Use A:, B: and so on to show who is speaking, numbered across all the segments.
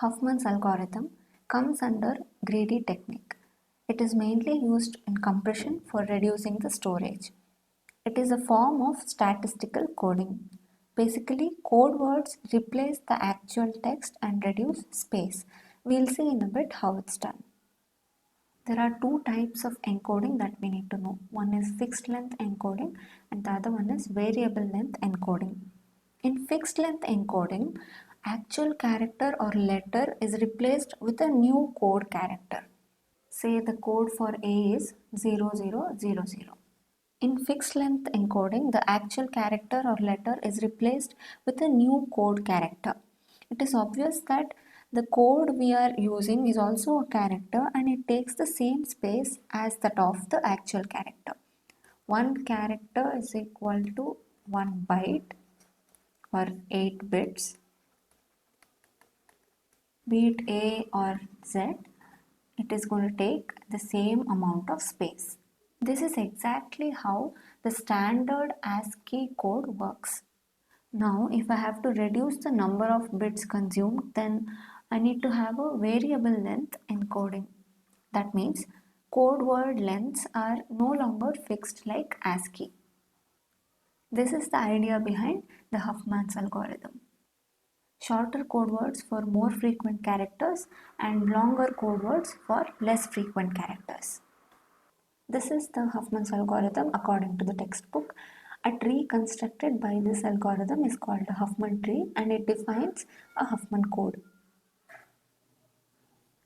A: Huffman's algorithm comes under greedy technique. It is mainly used in compression for reducing the storage. It is a form of statistical coding. Basically, code words replace the actual text and reduce space. We'll see in a bit how it's done. There are two types of encoding that we need to know. One is fixed length encoding and the other one is variable length encoding. In fixed length encoding, actual character or letter is replaced with a new code character. Say the code for A is 0000. In fixed length encoding, the actual character or letter is replaced with a new code character. It is obvious that the code we are using is also a character and it takes the same space as that of the actual character. One character is equal to 1 byte or 8 bits, be it A or Z, it is going to take the same amount of space. This is exactly how the standard ASCII code works. Now, if I have to reduce the number of bits consumed, then I need to have a variable length encoding. That means code word lengths are no longer fixed like ASCII. This is the idea behind the Huffman's algorithm. Shorter code words for more frequent characters and longer code words for less frequent characters. This is the Huffman's algorithm according to the textbook. A tree constructed by this algorithm is called a Huffman tree and it defines a Huffman code.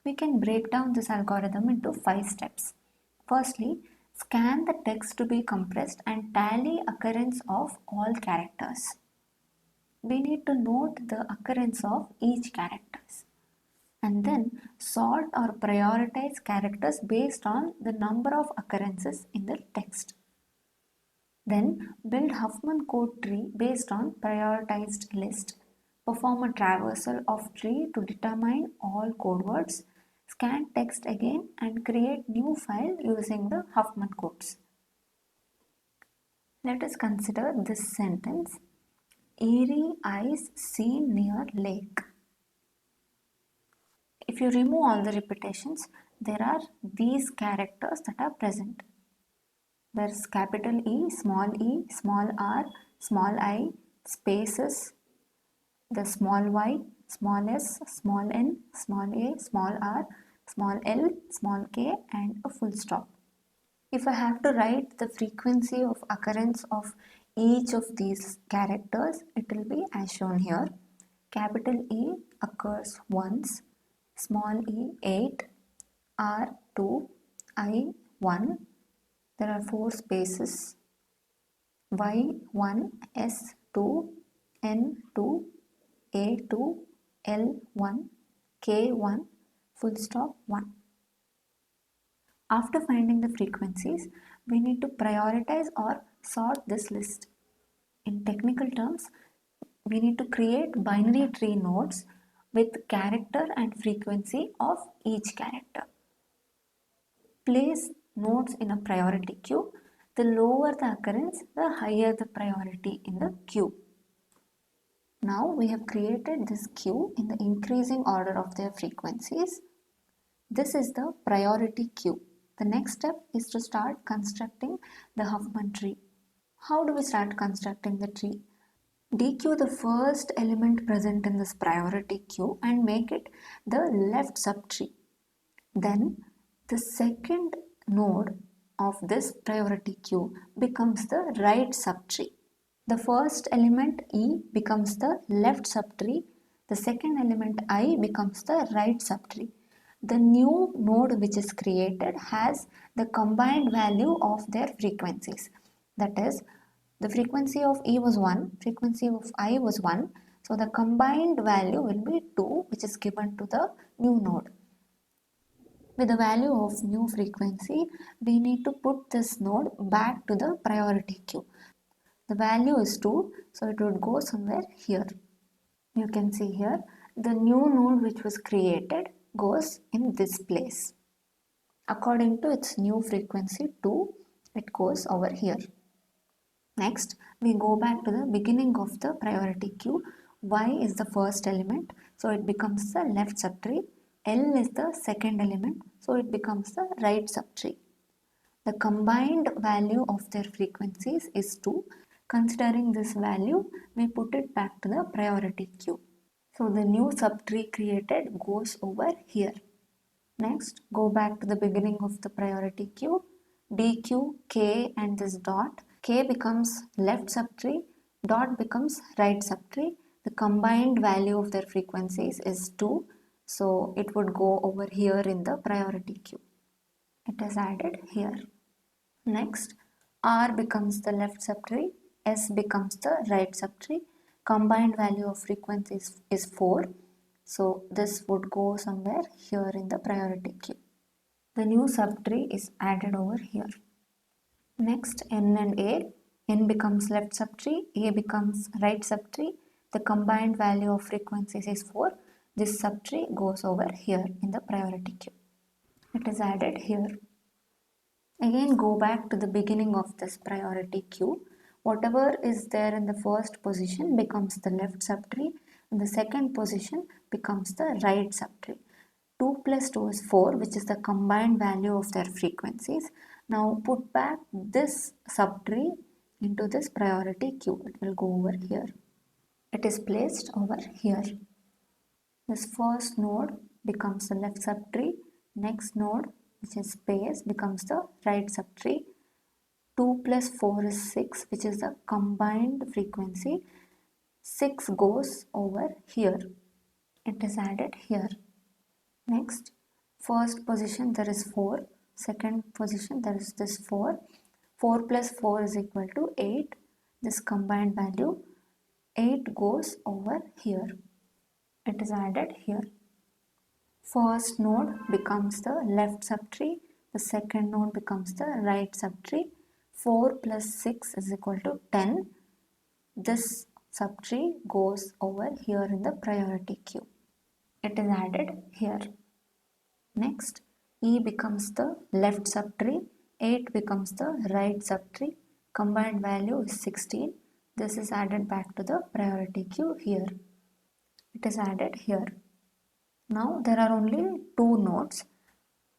A: We can break down this algorithm into 5 steps. Firstly, scan the text to be compressed and tally occurrence of all characters. We need to note the occurrence of each characters and then sort or prioritize characters based on the number of occurrences in the text. Then build Huffman code tree based on prioritized list. Perform a traversal of tree to determine all code words. Scan text again and create new file using the Huffman codes. Let us consider this sentence. Eerie eyes seen near lake. If you remove all the repetitions, there are these characters that are present. There's capital E, small r, small I, spaces, the small y, small s, small n, small a, small r, small l, small k and a full stop. If I have to write the frequency of occurrence of each of these characters, it will be as shown here. Capital E occurs once, small e 8, r 2, I 1. There are 4 spaces, y1, s2, n2, a2, l1, k1, full stop 1. After finding the frequencies, we need to prioritize or sort this list. In technical terms, we need to create binary tree nodes with character and frequency of each character. Place nodes in a priority queue. The lower the occurrence, the higher the priority in the queue. Now we have created this queue in the increasing order of their frequencies. This is the priority queue. The next step is to start constructing the Huffman tree. How do we start constructing the tree? Dequeue the first element present in this priority queue and make it the left subtree. Then the second node of this priority queue becomes the right subtree. The first element E becomes the left subtree. The second element I becomes the right subtree. The new node which is created has the combined value of their frequencies. That is, the frequency of E was 1, frequency of I was 1. So the combined value will be 2, which is given to the new node. With the value of new frequency, we need to put this node back to the priority queue. The value is 2, so it would go somewhere here. You can see here, the new node which was created goes in this place. According to its new frequency 2, it goes over here. Next, we go back to the beginning of the priority queue. Y is the first element. so it becomes the left subtree. L is the second element, so it becomes the right subtree. The combined value of their frequencies is 2. Considering this value, we put it back to the priority queue. So the new subtree created goes over here. Next, go back to the beginning of the priority queue. DQ, K and this dot. K becomes left subtree, dot becomes right subtree. The combined value of their frequencies is 2. So it would go over here in the priority queue. It is added here. Next, R becomes the left subtree, S becomes the right subtree. Combined value of frequencies is 4. So this would go somewhere here in the priority queue. The new subtree is added over here. Next, N and A. N becomes left subtree, A becomes right subtree. The combined value of frequencies is 4. This subtree goes over here in the priority queue. It is added here. Again, go back to the beginning of this priority queue. Whatever is there in the first position becomes the left subtree, and the second position becomes the right subtree. 2 plus 2 is 4, which is the combined value of their frequencies. Now put back this subtree into this priority queue. It will go over here. It is placed over here. This first node becomes the left subtree. Next node, which is space, becomes the right subtree. 2 plus 4 is 6, which is the combined frequency. 6 goes over here. It is added here. Next, first position there is 4. Second position there is this 4. 4 plus 4 is equal to 8. This combined value 8 goes over here. It is added here. First node becomes the left subtree. The second node becomes the right subtree. 4 plus 6 is equal to 10. This subtree goes over here in the priority queue. It is added here. Next, E becomes the left subtree. 8 becomes the right subtree. Combined value is 16. This is added back to the priority queue here. It is added here. Now there are only two nodes.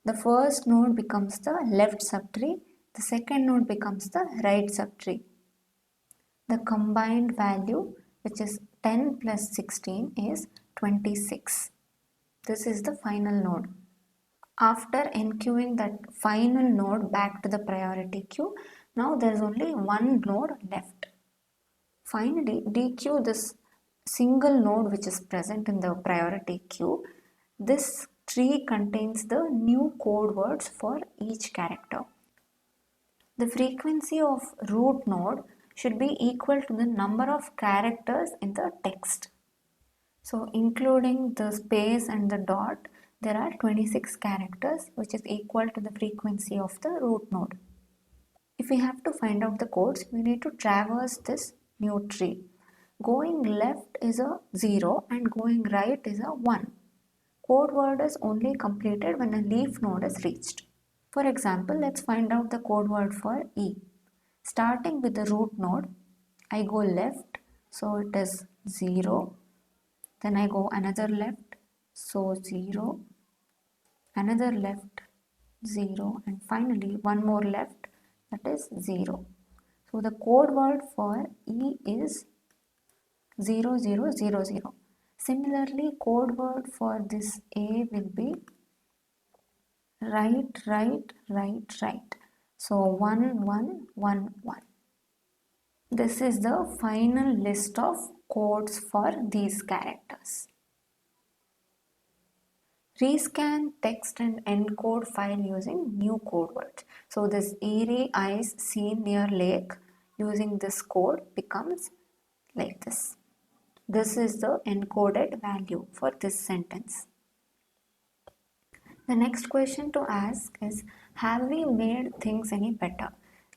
A: The first node becomes the left subtree. The second node becomes the right subtree. The combined value, which is 10 plus 16, is 26. This is the final node. After enqueuing that final node back to the priority queue, now there is only one node left. Finally, dequeue this single node which is present in the priority queue. This tree contains the new code words for each character. The frequency of root node should be equal to the number of characters in the text. So including the space and the dot, there are 26 characters, which is equal to the frequency of the root node. If we have to find out the codes, we need to traverse this new tree. Going left is a 0 and going right is a 1. Code word is only completed when a leaf node is reached. For example, let's find out the code word for E. Starting with the root node, I go left, so it is 0. Then I go another left, so 0. Another left, 0. And finally one more left, that is 0. So the code word for E is 0000. Similarly, code word for this A will be right. So 1111. This is the final list of codes for these characters. Rescan text and encode file using new code words. So this eerie eyes seen near lake, using this code becomes like this. This is the encoded value for this sentence. The next question to ask is, have we made things any better?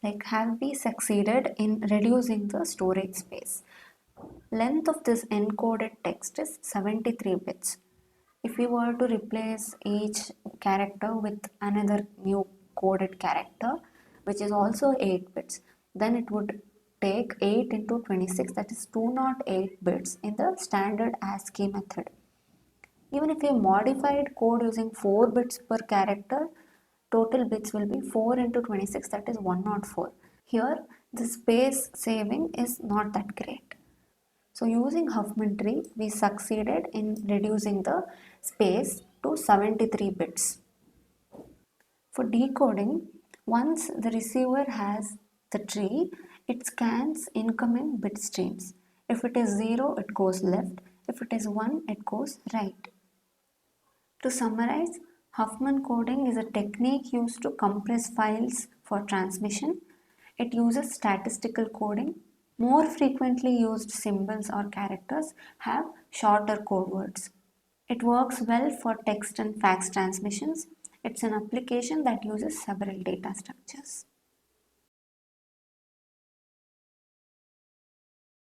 A: Like, have we succeeded in reducing the storage space? Length of this encoded text is 73 bits. If we were to replace each character with another new coded character, which is also 8 bits, then it would take 8 into 26, that is 208 bits in the standard ASCII method. Even if you modified code using 4 bits per character, total bits will be 4 into 26, that is 104. Here, the space saving is not that great. So using Huffman tree, we succeeded in reducing the space to 73 bits. For decoding, once the receiver has the tree, it scans incoming bit streams. If it is 0, it goes left. If it is 1, it goes right. To summarize, Huffman coding is a technique used to compress files for transmission. It uses statistical coding. More frequently used symbols or characters have shorter code words. It works well for text and fax transmissions. It's an application that uses several data structures.